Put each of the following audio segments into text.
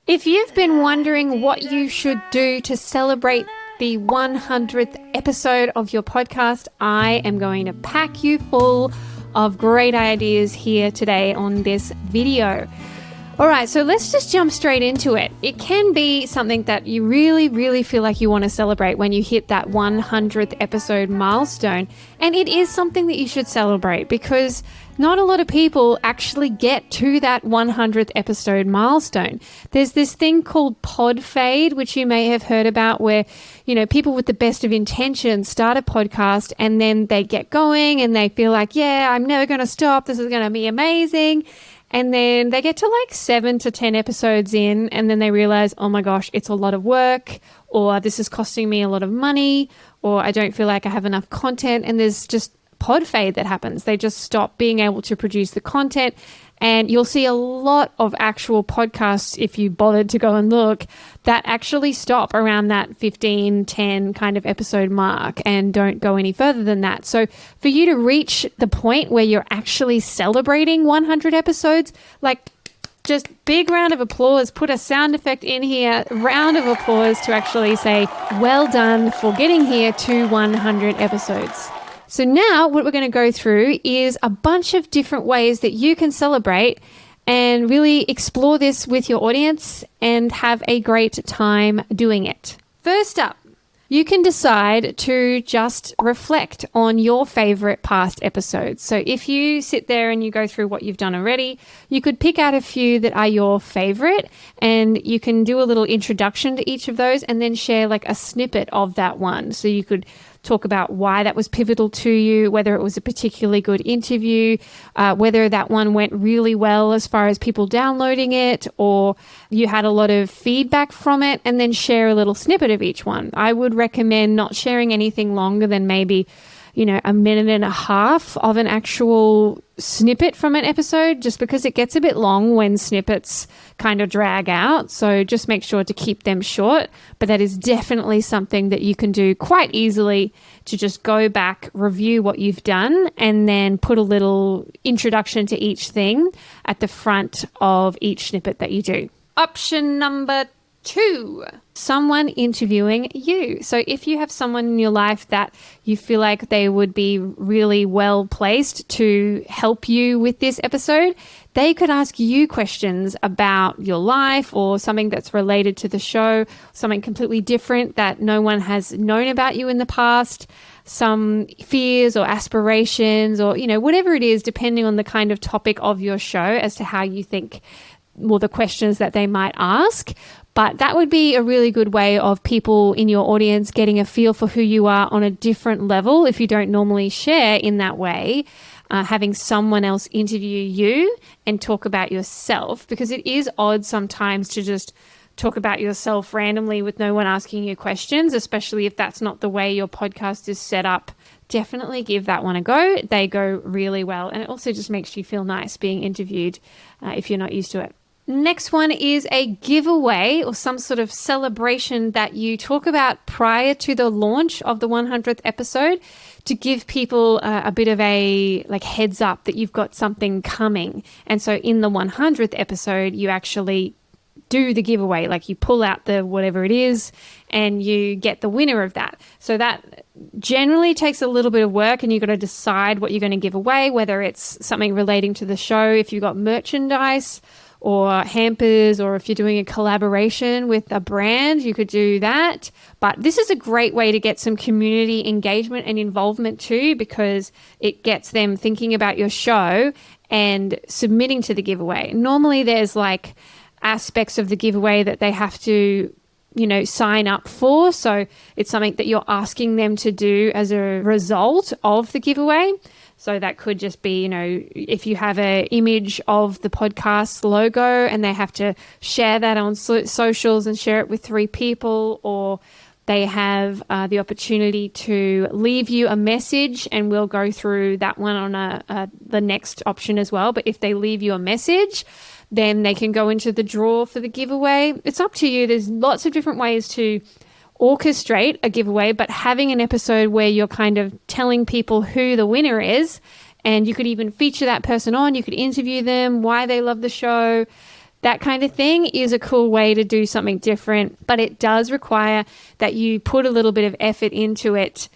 If you've been wondering what you should do to celebrate the 100th episode of your podcast, I am going to pack you full of great ideas here today on this video. All right, so let's just jump straight into it. It can be something that you really feel like you want to celebrate when you hit that 100th episode milestone. And it is something that you should celebrate because not a lot of people actually get to that 100th episode milestone. There's this thing called pod fade, which you may have heard about, where, people with the best of intentions start a podcast and then they get going and they feel like, yeah, I'm never going to stop. This is going to be amazing. And then they get to like 7 to 10 episodes in and then they realize, oh my gosh, it's a lot of work, or this is costing me a lot of money, or I don't feel like I have enough content. And there's just pod fade that happens. They just stop being able to produce the content. And you'll see a lot of actual podcasts, if you bothered to go and look, that actually stop around that 15, 10 kind of episode mark and don't go any further than that. So for you to reach the point where you're actually celebrating 100 episodes, like just big round of applause, put a sound effect in here, round of applause to actually say, well done for getting here to 100 episodes. So now what we're going to go through is a bunch of different ways that you can celebrate and really explore this with your audience and have a great time doing it. First up, you can decide to just reflect on your favorite past episodes. So if you sit there and you go through what you've done already, you could pick out a few that are your favorite and you can do a little introduction to each of those and then share like a snippet of that one. So you could talk about why that was pivotal to you, whether it was a particularly good interview, whether that one went really well as far as people downloading it, or you had a lot of feedback from it, and then share a little snippet of each one. I would recommend not sharing anything longer than maybe a minute and a half of an actual snippet from an episode, just because it gets a bit long when snippets kind of drag out. So just make sure to keep them short. But that is definitely something that you can do quite easily to just go back, review what you've done, and then put a little introduction to each thing at the front of each snippet that you do. Option number 2, someone interviewing you. So if you have someone in your life that you feel like they would be really well placed to help you with this episode, they could ask you questions about your life or something that's related to the show, something completely different that no one has known about you in the past, some fears or aspirations or, whatever it is, depending on the kind of topic of your show as to how you think, the questions that they might ask. But that would be a really good way of people in your audience getting a feel for who you are on a different level if you don't normally share in that way. Having someone else interview you and talk about yourself, because it is odd sometimes to just talk about yourself randomly with no one asking you questions, especially if that's not the way your podcast is set up. Definitely give that one a go. They go really well. And it also just makes you feel nice being interviewed if you're not used to it. Next one is a giveaway or some sort of celebration that you talk about prior to the launch of the 100th episode to give people a bit of a heads up that you've got something coming. And so in the 100th episode, you actually do the giveaway, you pull out the whatever it is and you get the winner of that. So that generally takes a little bit of work and you've got to decide what you're going to give away, whether it's something relating to the show, if you've got merchandise or hampers, or if you're doing a collaboration with a brand, you could do that. But this is a great way to get some community engagement and involvement too, because it gets them thinking about your show and submitting to the giveaway. Normally there's aspects of the giveaway that they have to sign up for. So it's something that you're asking them to do as a result of the giveaway. So that could just be, if you have an image of the podcast logo and they have to share that on socials and share it with 3 people, or they have the opportunity to leave you a message, and we'll go through that one on the next option as well. But if they leave you a message, then they can go into the draw for the giveaway. It's up to you. There's lots of different ways to orchestrate a giveaway, but having an episode where you're kind of telling people who the winner is, and you could even feature that person on, you could interview them, why they love the show, that kind of thing is a cool way to do something different, but it does require that you put a little bit of effort into it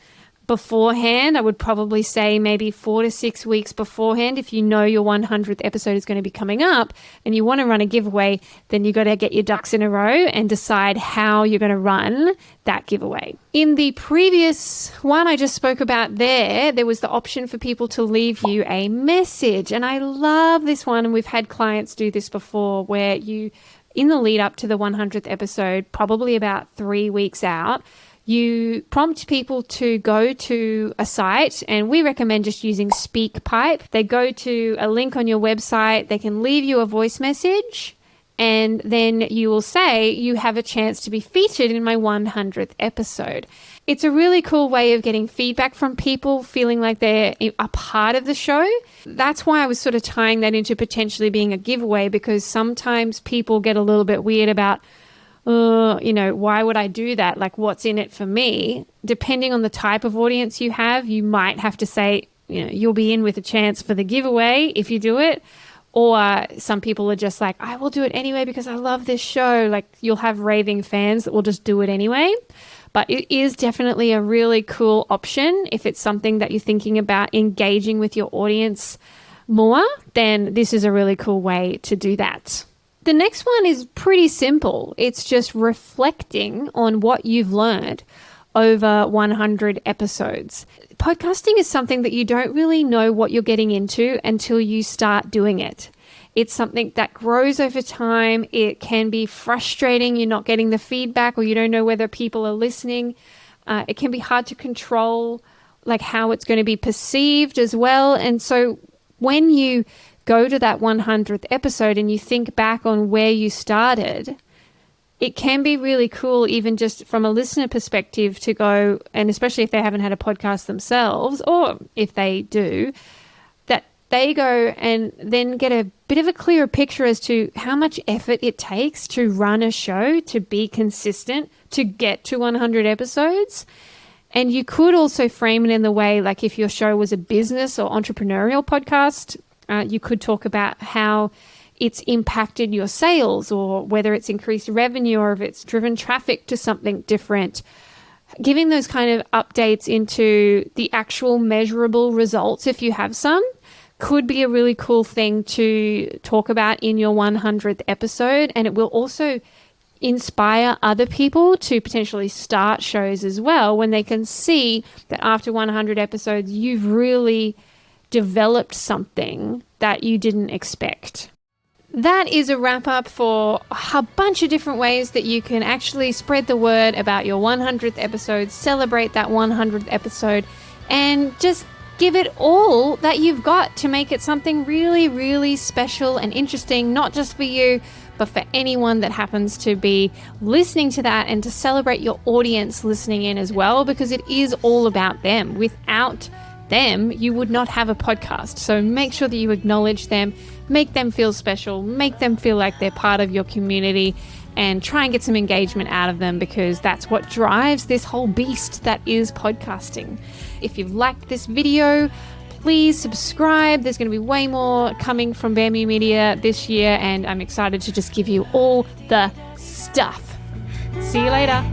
beforehand. I would probably say maybe 4 to 6 weeks beforehand. If you know your 100th episode is going to be coming up and you want to run a giveaway, then you got to get your ducks in a row and decide how you're going to run that giveaway. In the previous one I just spoke about there was the option for people to leave you a message. And I love this one. And we've had clients do this before where you, in the lead up to the 100th episode, probably about 3 weeks out, you prompt people to go to a site, and we recommend just using SpeakPipe. They go to a link on your website, they can leave you a voice message, and then you will say, you have a chance to be featured in my 100th episode. It's a really cool way of getting feedback from people, feeling like they're a part of the show. That's why I was sort of tying that into potentially being a giveaway, because sometimes people get a little bit weird about, why would I do that? Like, what's in it for me? Depending on the type of audience you have, you might have to say, you'll be in with a chance for the giveaway if you do it. Or some people are just like, I will do it anyway because I love this show. Like, you'll have raving fans that will just do it anyway. But it is definitely a really cool option. If it's something that you're thinking about engaging with your audience more, then this is a really cool way to do that. The next one is pretty simple. It's just reflecting on what you've learned over 100 episodes. Podcasting is something that you don't really know what you're getting into until you start doing it. It's something that grows over time. It can be frustrating. You're not getting the feedback, or you don't know whether people are listening. It can be hard to control, like how it's going to be perceived as well. And so when you go to that 100th episode and you think back on where you started, it can be really cool, even just from a listener perspective, to go, and especially if they haven't had a podcast themselves, or if they do, that they go and then get a bit of a clearer picture as to how much effort it takes to run a show, to be consistent, to get to 100 episodes. And you could also frame it in the way, like if your show was a business or entrepreneurial podcast, you could talk about how it's impacted your sales, or whether it's increased revenue, or if it's driven traffic to something different. Giving those kind of updates into the actual measurable results, if you have some, could be a really cool thing to talk about in your 100th episode. And it will also inspire other people to potentially start shows as well, when they can see that after 100 episodes, you've really developed something that you didn't expect. That is a wrap up for a bunch of different ways that you can actually spread the word about your 100th episode, celebrate that 100th episode, and just give it all that you've got to make it something really, really special and interesting, not just for you, but for anyone that happens to be listening to that, and to celebrate your audience listening in as well, because it is all about them. Without them, you would not have a podcast. So make sure that you acknowledge them, make them feel special, make them feel like they're part of your community, and try and get some engagement out of them, because that's what drives this whole beast that is podcasting. If you've liked this video, please subscribe. There's going to be way more coming from Bamboo Media this year, and I'm excited to just give you all the stuff. See you later.